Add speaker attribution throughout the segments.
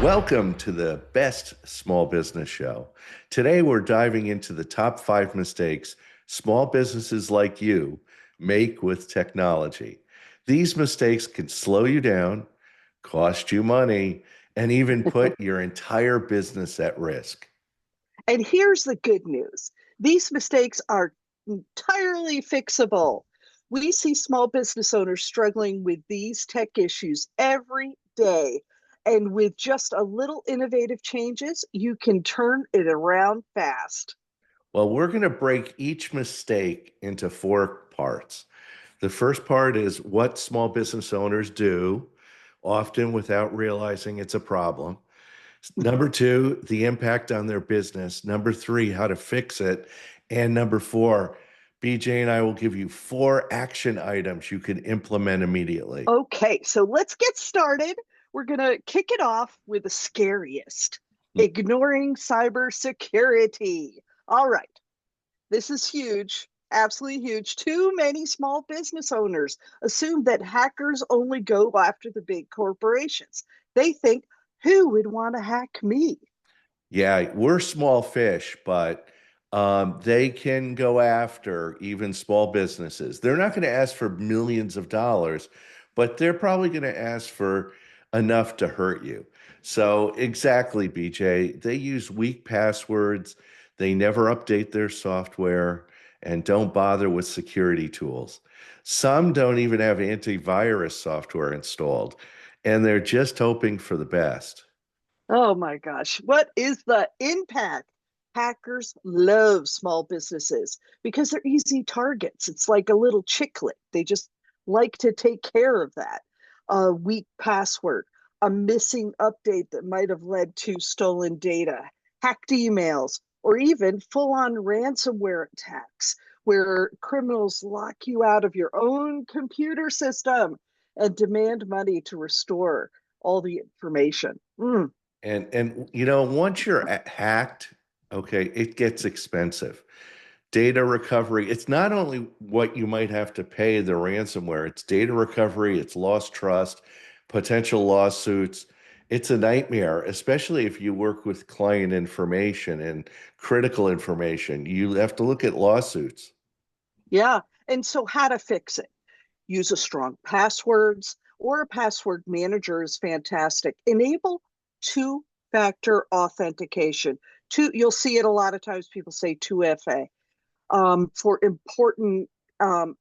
Speaker 1: Welcome to the best small business show. Today, we're diving into the top 5 mistakes small businesses like you make with technology. These mistakes can slow you down, cost you money, and even put your entire business at risk.
Speaker 2: And here's the good news. These mistakes are entirely fixable. We see small business owners struggling with these tech issues every day. And with just a little innovative changes, you can turn it around fast.
Speaker 1: Well, we're going to break each mistake into 4 parts. The first part is what small business owners do, often without realizing it's a problem. Number 2, the impact on their business. Number 3, how to fix it. And number 4, BJ and I will give you 4 action items you can implement immediately.
Speaker 2: Okay, so let's get started. We're going to kick it off with the scariest, ignoring cybersecurity. All right. This is huge, absolutely huge. Too many small business owners assume that hackers only go after the big corporations. They think, who would want to hack me?
Speaker 1: Yeah, we're small fish, but they can go after even small businesses. They're not going to ask for millions of dollars, but they're probably going to ask for enough to hurt you. So, exactly, BJ. They use weak passwords, they never update their software, and don't bother with security tools. Some don't even have antivirus software installed, and they're just hoping for the best.
Speaker 2: Oh my gosh, what is the impact? Hackers love small businesses because they're easy targets. It's like a little chicklet. They just like to take care of that. A weak password, a missing update that might have led to stolen data, hacked emails, or even full on ransomware attacks where criminals lock you out of your own computer system and demand money to restore all the information.
Speaker 1: And once you're hacked, okay, it gets expensive. Data recovery, it's not only what you might have to pay the ransomware, it's data recovery, it's lost trust, potential lawsuits. It's a nightmare, especially if you work with client information and critical information. You have to look at lawsuits.
Speaker 2: Yeah. And so, how to fix it? Use a strong passwords or a password manager is fantastic. Enable two-factor authentication. You'll see it a lot of times. People say 2FA for important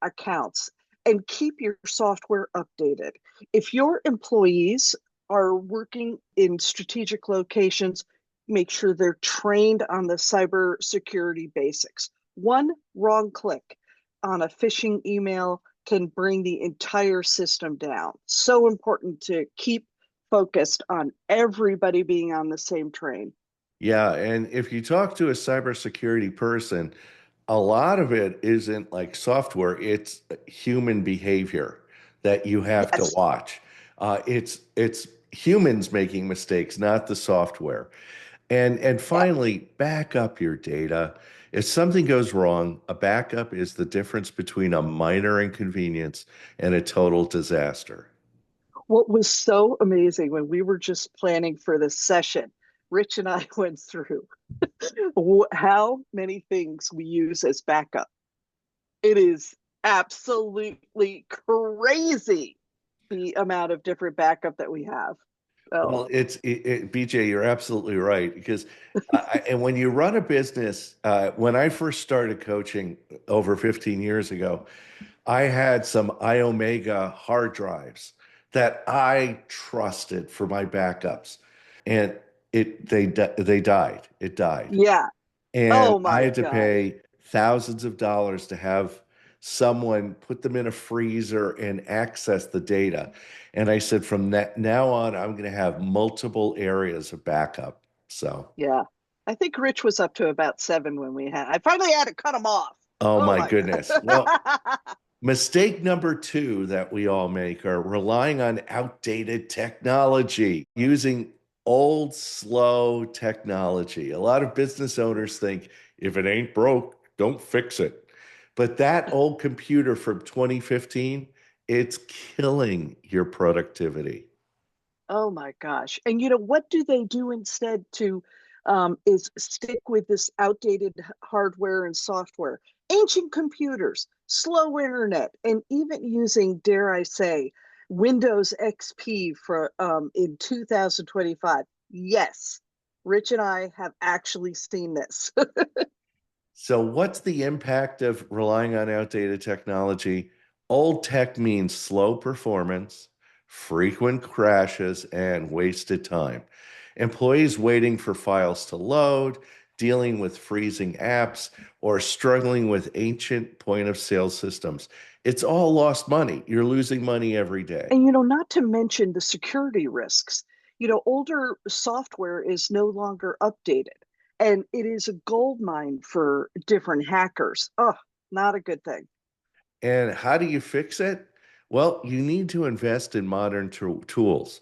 Speaker 2: accounts, and keep your software updated. If your employees are working in strategic locations, make sure they're trained on the cybersecurity basics. One wrong click on a phishing email can bring the entire system down. So important to keep focused on everybody being on the same train.
Speaker 1: Yeah, and if you talk to a cybersecurity person, a lot of it isn't like software, it's human behavior that you have to
Speaker 2: Yes.
Speaker 1: watch. It's humans making mistakes, not the software. And
Speaker 2: Yeah.
Speaker 1: finally, back up your data. If something goes wrong, a backup is the difference between a minor inconvenience and a total disaster.
Speaker 2: What was so amazing when we were just planning for this session, Rich and I went through how many things we use as backup. It is absolutely crazy the amount of different backup that we have. Oh,
Speaker 1: Well, BJ, you're absolutely right because and when you run a business, when I first started coaching over 15 years ago, I had some iOmega hard drives that I trusted for my backups, and they died. It died,
Speaker 2: yeah.
Speaker 1: and
Speaker 2: Oh
Speaker 1: I
Speaker 2: my
Speaker 1: had to
Speaker 2: gosh.
Speaker 1: pay thousands of dollars to have someone put them in a freezer and access the data. And I said, from that now on, I'm going to have multiple areas of backup. So,
Speaker 2: Yeah. I think Rich was up to about 7 when we had. I finally had to cut him off.
Speaker 1: oh
Speaker 2: Oh
Speaker 1: my
Speaker 2: my
Speaker 1: goodness. Well,
Speaker 2: God.
Speaker 1: mistake number 2 that we all make are relying on outdated technology, using old, slow technology. A lot of business owners think if it ain't broke, don't fix it. But that old computer from 2015, it's killing your productivity.
Speaker 2: Oh my gosh. And what do they do instead to is stick with this outdated hardware and software, ancient computers, slow internet, and even using, dare I say, Windows XP for in 2025. Yes, Rich and I have actually seen this.
Speaker 1: So, what's the impact of relying on outdated technology? Old tech means slow performance, frequent crashes, and wasted time. Employees waiting for files to load, dealing with freezing apps, or struggling with ancient point of sale systems. It's all lost money. You're losing money every day.
Speaker 2: And not to mention the security risks. Older software is no longer updated, and it is a gold mine for different hackers. Oh, not a good thing.
Speaker 1: And how do you fix it? Well, you need to invest in modern tools.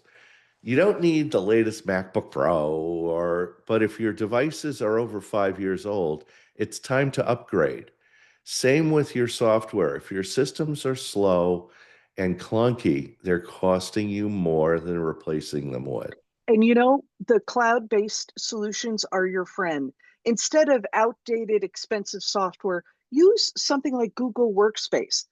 Speaker 1: You don't need the latest MacBook Pro but if your devices are over 5 years old, it's time to upgrade. Same with your software. If your systems are slow and clunky, they're costing you more than replacing them with.
Speaker 2: And the cloud-based solutions are your friend. Instead of outdated, expensive software, use something like Google Workspace.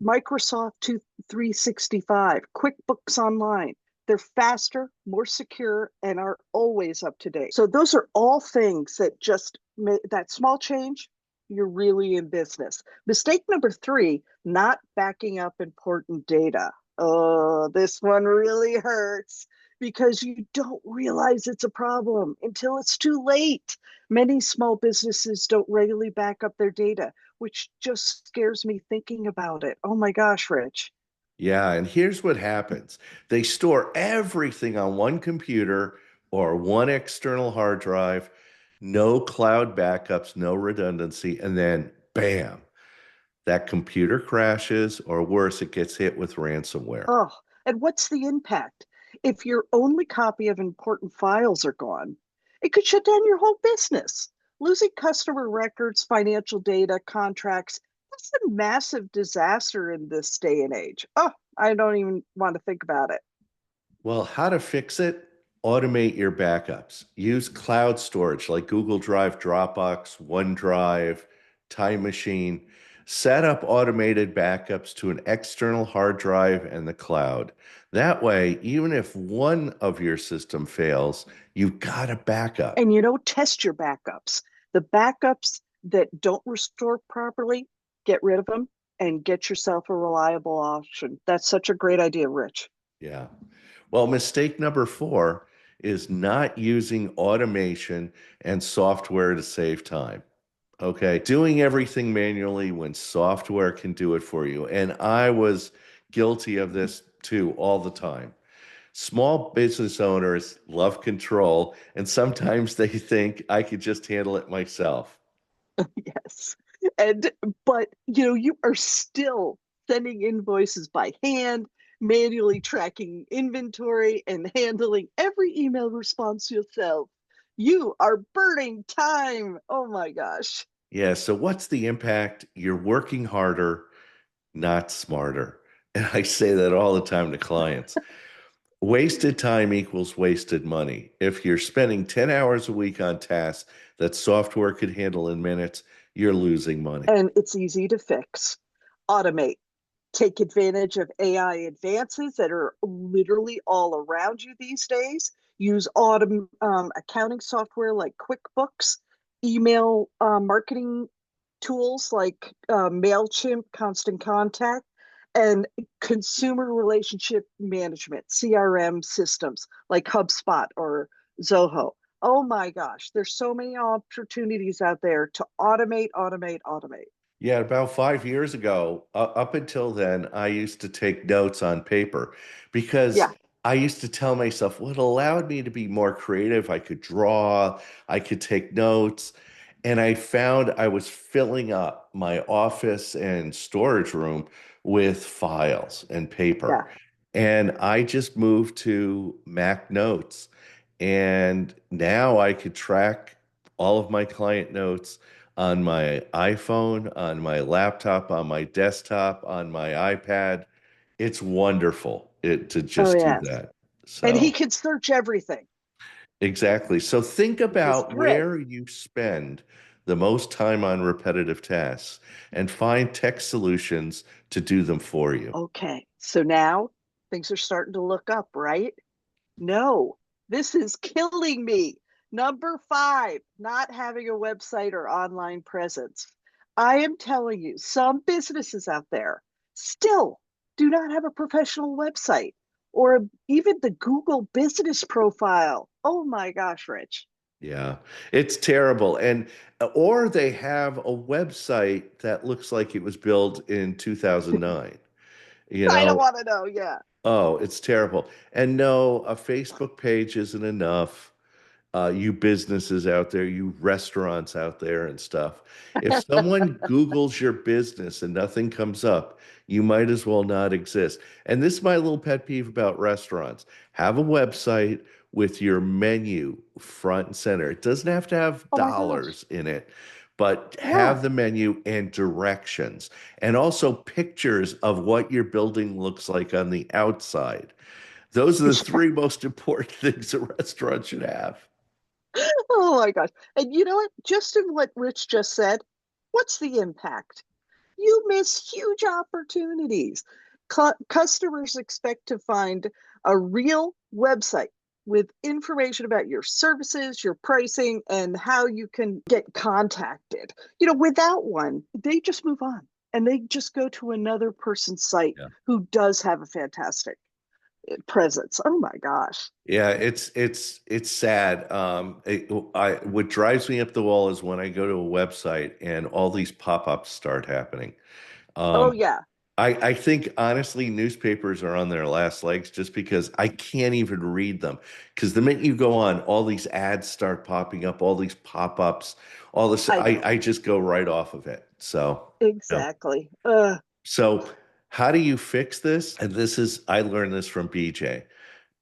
Speaker 2: Microsoft 365, QuickBooks Online. They're faster, more secure, and are always up to date. So those are all things that just make that small change, you're really in business. Mistake number three, not backing up important data. Oh, this one really hurts because you don't realize it's a problem until it's too late. Many small businesses don't regularly back up their data, which just scares me thinking about it. Oh my gosh, Rich.
Speaker 1: Yeah, and here's what happens. They store everything on one computer or one external hard drive, no cloud backups, no redundancy, and then bam, that computer crashes, or worse, it gets hit with ransomware.
Speaker 2: Oh, and what's the impact? If your only copy of important files are gone, it could shut down your whole business. Losing customer records, financial data, contracts, that's a massive disaster in this day and age. Oh, I don't even want to think about it.
Speaker 1: Well, how to fix it? Automate your backups. Use cloud storage like Google Drive, Dropbox, OneDrive, Time Machine. Set up automated backups to an external hard drive and the cloud. That way, even if one of your system fails, you've got a backup.
Speaker 2: And test your backups. The backups that don't restore properly, get rid of them and get yourself a reliable option. That's such a great idea, Rich.
Speaker 1: Yeah. Well, mistake number four is not using automation and software to save time. Okay. Doing everything manually when software can do it for you. And I was guilty of this too all the time. Small business owners love control, and sometimes they think I could just handle it myself.
Speaker 2: Yes. And but you are still sending invoices by hand, manually tracking inventory and handling every email response yourself. You are burning time. Oh my gosh.
Speaker 1: Yeah. So, what's the impact? You're working harder, not smarter. And I say that all the time to clients. Wasted time equals wasted money. If you're spending 10 hours a week on tasks that software could handle in minutes, you're losing money.
Speaker 2: And it's easy to fix. Automate. Take advantage of AI advances that are literally all around you these days. Use accounting software like QuickBooks, email marketing tools like MailChimp, Constant Contact, and consumer relationship management, CRM systems like HubSpot or Zoho. Oh my gosh, there's so many opportunities out there to automate, automate, automate.
Speaker 1: Yeah, about 5 years ago, up until then, I used to take notes on paper because
Speaker 2: Yeah,
Speaker 1: I used to tell myself what allowed me to be more creative. I could draw, I could take notes, and I found I was filling up my office and storage room with files and paper.
Speaker 2: yeah.
Speaker 1: And I just moved to Mac Notes. And now I could track all of my client notes on my iPhone, on my laptop, on my desktop, on my iPad. It's wonderful to
Speaker 2: Oh,
Speaker 1: just do
Speaker 2: yes.
Speaker 1: that.
Speaker 2: And he
Speaker 1: So
Speaker 2: can search everything,
Speaker 1: exactly. So think
Speaker 2: which is
Speaker 1: about
Speaker 2: great.
Speaker 1: where you spend the most time on repetitive tasks and find tech solutions to do them for you.
Speaker 2: Okay, so now things are starting to look up, right? No, this is killing me. Number five, not having a website or online presence. I am telling you, some businesses out there still do not have a professional website or even the Google business profile. Oh my gosh, Rich.
Speaker 1: Yeah, it's terrible. And or they have a website that looks like it was built in 2009. You
Speaker 2: I don't
Speaker 1: know,
Speaker 2: want to know. Yeah.
Speaker 1: oh, it's terrible. And no, a Facebook page isn't enough. You businesses out there, you restaurants out there and stuff. If someone Googles your business and nothing comes up, you might as well not exist. And this is my little pet peeve about restaurants. Have a website with your menu front and center. It doesn't have to have
Speaker 2: Oh my gosh.
Speaker 1: dollars in it, but
Speaker 2: Yeah.
Speaker 1: have the menu and directions and also pictures of what your building looks like on the outside. Those are the three most important things a restaurant should have.
Speaker 2: Oh my gosh. And you know what? Just in what Rich just said, what's the impact? You miss huge opportunities. Customers expect to find a real website with information about your services, your pricing, and how you can get contacted. Without one, they just move on and they just go to another person's site
Speaker 1: Yeah.
Speaker 2: who does have a fantastic presence. Oh my gosh.
Speaker 1: Yeah, it's sad. What drives me up the wall is when I go to a website and all these pop-ups start happening.
Speaker 2: Oh,
Speaker 1: Um,
Speaker 2: yeah.
Speaker 1: I think honestly, newspapers are on their last legs just because I can't even read them. Because the minute you go on, all these ads start popping up, all these pop-ups, all this.
Speaker 2: I
Speaker 1: I
Speaker 2: know.
Speaker 1: just go right off of it. So, no.
Speaker 2: Exactly.
Speaker 1: So how do you fix this? And this is, I learned this from BJ.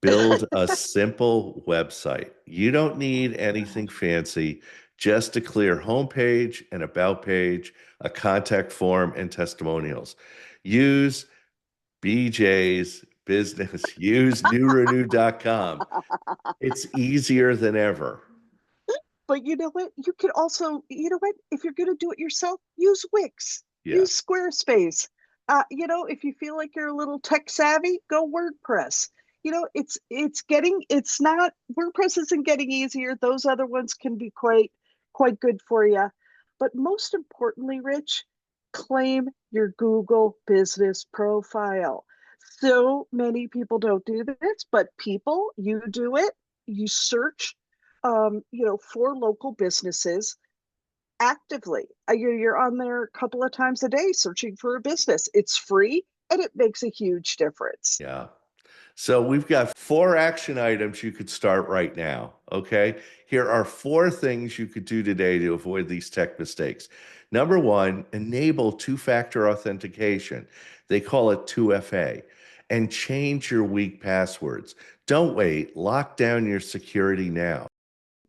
Speaker 1: Build a simple website. You don't need
Speaker 2: Oh my
Speaker 1: anything
Speaker 2: gosh.
Speaker 1: fancy, just a clear homepage, an about page, a contact form, and testimonials. Use BJ's business. Use newrenew.com. It's easier than ever.
Speaker 2: But you know what? You could also, if you're going to do it yourself, use Wix,
Speaker 1: Yeah,
Speaker 2: use Squarespace. If you feel like you're a little tech savvy, go WordPress. It's not WordPress isn't getting easier. Those other ones can be quite good for you. But most importantly, Rich, claim your Google business profile. So many people don't do this, but you do it. You search for local businesses actively. You're on there a couple of times a day searching for a business. It's free and it makes a huge difference.
Speaker 1: yeah. So we've got four action items you could start right now. Okay. Here are four things you could do today to avoid these tech mistakes. Number one, enable two-factor authentication. They call it 2FA. And change your weak passwords. Don't wait. Lock down your security now.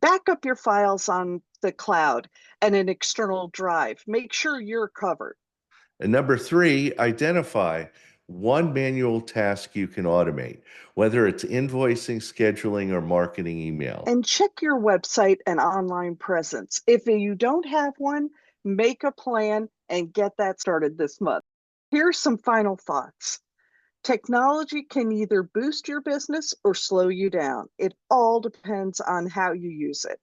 Speaker 2: Back up your files on the cloud and an external drive. Make sure you're covered.
Speaker 1: And number three, identify one manual task you can automate, whether it's invoicing, scheduling, or marketing email.
Speaker 2: And check your website and online presence. If you don't have one, make a plan and get that started this month. Here's some final thoughts. Technology can either boost your business or slow you down. It all depends on how you use it.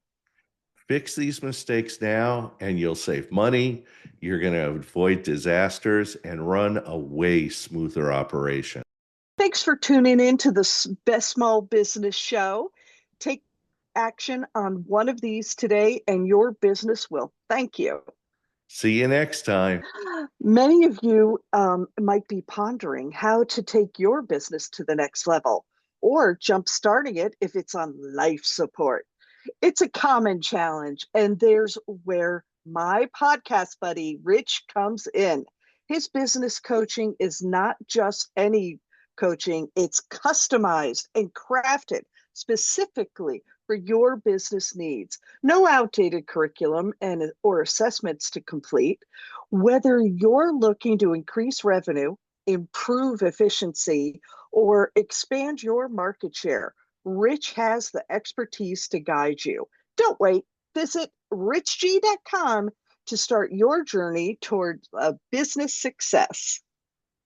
Speaker 1: Fix these mistakes now, and you'll save money. You're going to avoid disasters and run a way smoother operation.
Speaker 2: Thanks for tuning in to the Best Small Business Show. Take action on one of these today, and your business will thank you.
Speaker 1: See you next time.
Speaker 2: Many of you might be pondering how to take your business to the next level or jump starting it if it's on life support. It's a common challenge, and there's where my podcast buddy Rich comes in. His business coaching is not just any coaching, it's customized and crafted specifically for your business needs. No outdated curriculum or assessments to complete. Whether you're looking to increase revenue, improve efficiency, or expand your market share, Rich has the expertise to guide you. Don't wait. Visit richg.com to start your journey toward a business success.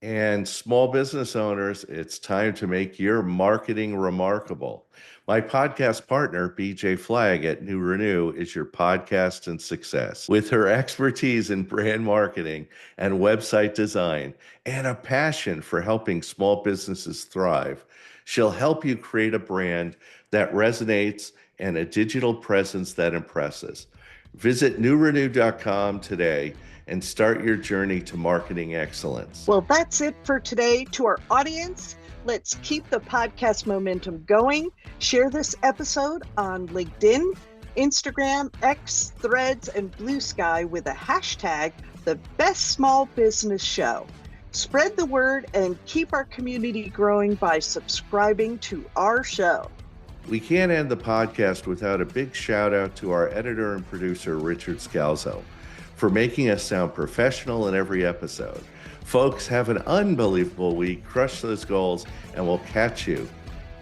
Speaker 1: And small business owners, it's time to make your marketing remarkable. My podcast partner, BJ Flagg at New Renew, is your podcast and success. With her expertise in brand marketing and website design and a passion for helping small businesses thrive, she'll help you create a brand that resonates and a digital presence that impresses. Visit newrenew.com today and start your journey to marketing excellence.
Speaker 2: Well, that's it for today. To our audience, let's keep the podcast momentum going. Share this episode on LinkedIn, Instagram, X, Threads, and Blue Sky with a hashtag, the best small business show. Spread the word and keep our community growing by subscribing to our show.
Speaker 1: We can't end the podcast without a big shout out to our editor and producer, Richard Scalzo, for making us sound professional in every episode. Folks, have an unbelievable week, crush those goals, and we'll catch you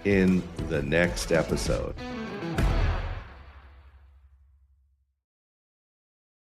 Speaker 1: in the next episode.